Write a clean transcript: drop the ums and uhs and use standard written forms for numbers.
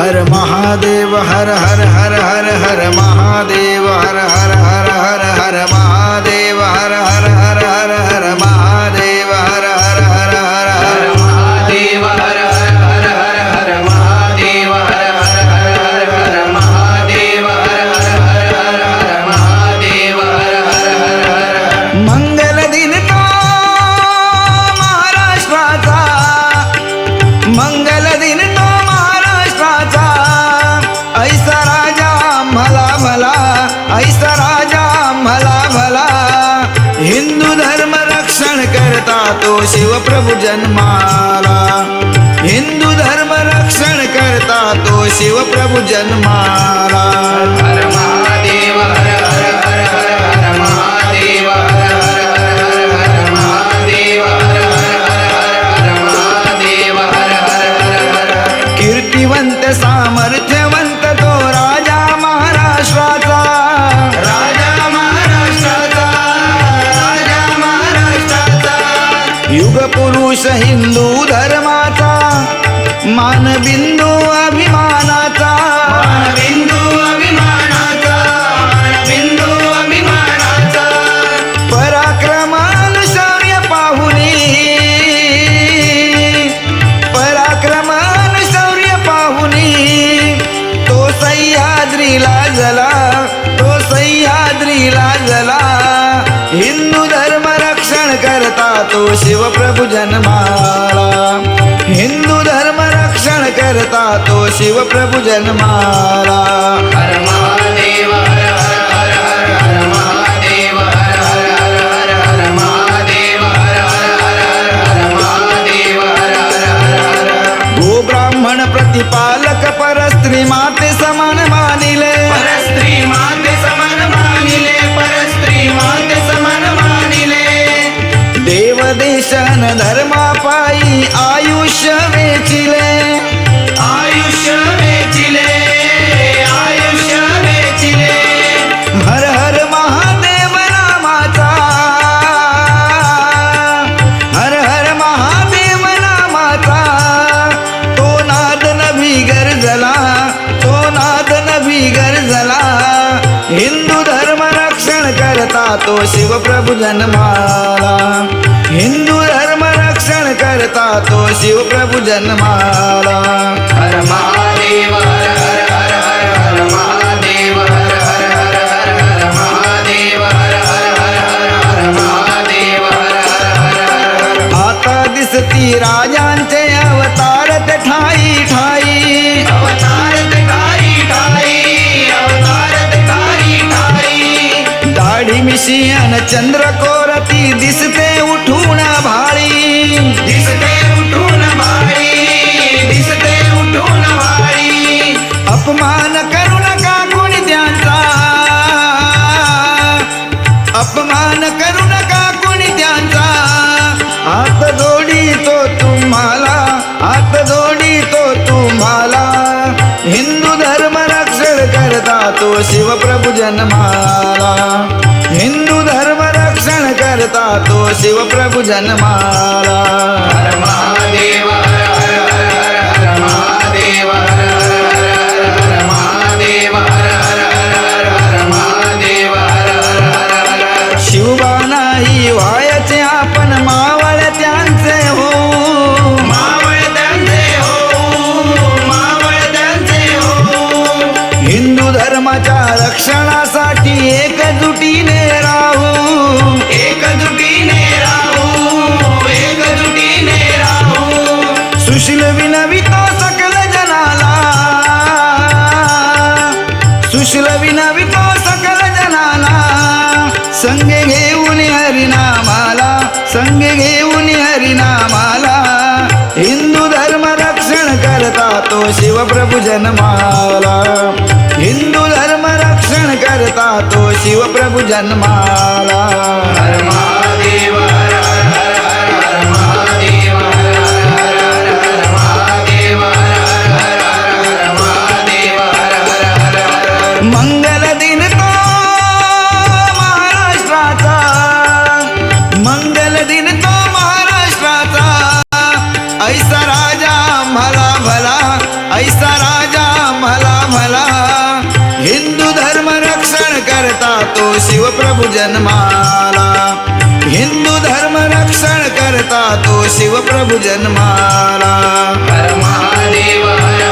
हर महादेव हर हर हर हर हर महादेव हर हर हर हर हर महादेव हर हर हर हर हर महादेव हर हर हर हर हर महादेव हर हर हर हर हर महादेव हर हर हर हर हर महादेव हर हर हर हर हर महादेव हर हर हर हर मंगल दिन तो महाराष्ट्राचा मंगल दिन तो महाराष्ट्राचा ऐसा राजा मला भला ऐसा राजा मला भला हिंदू धर्म रक्षण करता तो शिवप्रभू जन्माला हिंदू धर्म रक्षण करता तो शिवप्रभु जन्माला हर महादेव हर हर हर हर हर महादेव हर हर हर हर हर महादेव हर हर हर हर हर महादेव हर हर हर हर कीर्तिवंत सामर्थ्यवंत तो राजा महाराष्ट्राचा राजा महाराष्ट्राचा राजा महाराष्ट्राचा युग पुरुष हिंदू धर्माचा मानबिंदू अभिमानाचा बिंदू अभिमानाचा बिंदू अभिमानाचा पराक्रमान शौर्य पाहुनी पराक्रमान शौर्य पाहुनी तो सह्याद्रीला जला तो सह्याद्रीला जला हिंदू धर्म रक्षण करता तो शिवप्रभु जन्माला हिंदू धर्म रक्षण करता तो शिवप्रभु जन्माला हर महादेव हर हर हर हर हर महादेव हर हर हर हर हर महादेव हर हर हर हर हर महादेव हर हर हर हर गो ब्राह्मण प्रतिपालक परस्त्री माते समान मानिले परस्त्री माते समान मानिले परस्त्री माते समान मानिले देव देशन धर्मापायी आयुष्य वेचिले आयुष्य वेचिले आयुष्य वेचिले हर हर महादेव नामाचा हर हर महादेव नामाचा तो नाद नभी गरजला तो नाद नभी गरजला हिंदू धर्म रक्षण करता तो शिवप्रभु जन्माला हिंदू धर्म रक्षण करता तो शिवप्रभु जन्माला हर महादेव हर हर हर हर हर महादेव हर हर हर हर हर महादेव हर हर हर हर हर महादेव हर हर हर हर आता दिसती राजांचे अवतार ठाई ठाई अवतारत ठाई ठाई अवतारत ठाई ठाई दाढी मिशियन चंद्र कोरती दिसते उठून भाळी दिसते उठून भारी दिसते उठून भारी अपमान करू नका कोणी त्यांचा अपमान करू नका कोणी त्यांचा हात जोडितो तुम्हाला हात जोडितो तुम्हाला हिंदू धर्म रक्षण करता तो शिवप्रभु जन्माला हिंदू धर्म रक्षण करता तो शिवप्रभु जन्माला हर महादेव हर हर हर हर हर महादेव हर हर हर हर हर महादेव हर हर हर हर हर महादेव हर हर हर हर शिवबानाही व्हायचे आपण मावळ त्यांचे हो मावळत्यांचे हो मावळत्यांचे हो हिंदू धर्माच्या रक्षणासाठी एकजुटीने राहू एकजुटीने राहू एकजुटीने राहू सुशील विनवितो सकल जनाला सुशील विनवितो सकल जनाला संगे घेऊन हरिनामाला संगे घेऊन हरिनामाला हिंदू धर्म रक्षण करता तो शिवप्रभु जन्माला हिंदू धर्म रक्षण करता तो शिवप्रभु जन्माला हर महादेव हर हर हर हर हर महादेव हर हर हर हर हर महादेव हर हर हर हर हर महादेव हर हर हर हर मंगल दिन तो महाराष्ट्राचा मंगल दिन तो महाराष्ट्राचा ऐसा राजा मला भला ऐसा राजा शिवप्रभु जन्माला हिंदू धर्म रक्षण करता तो शिवप्रभु जन्माला हर महादेव हर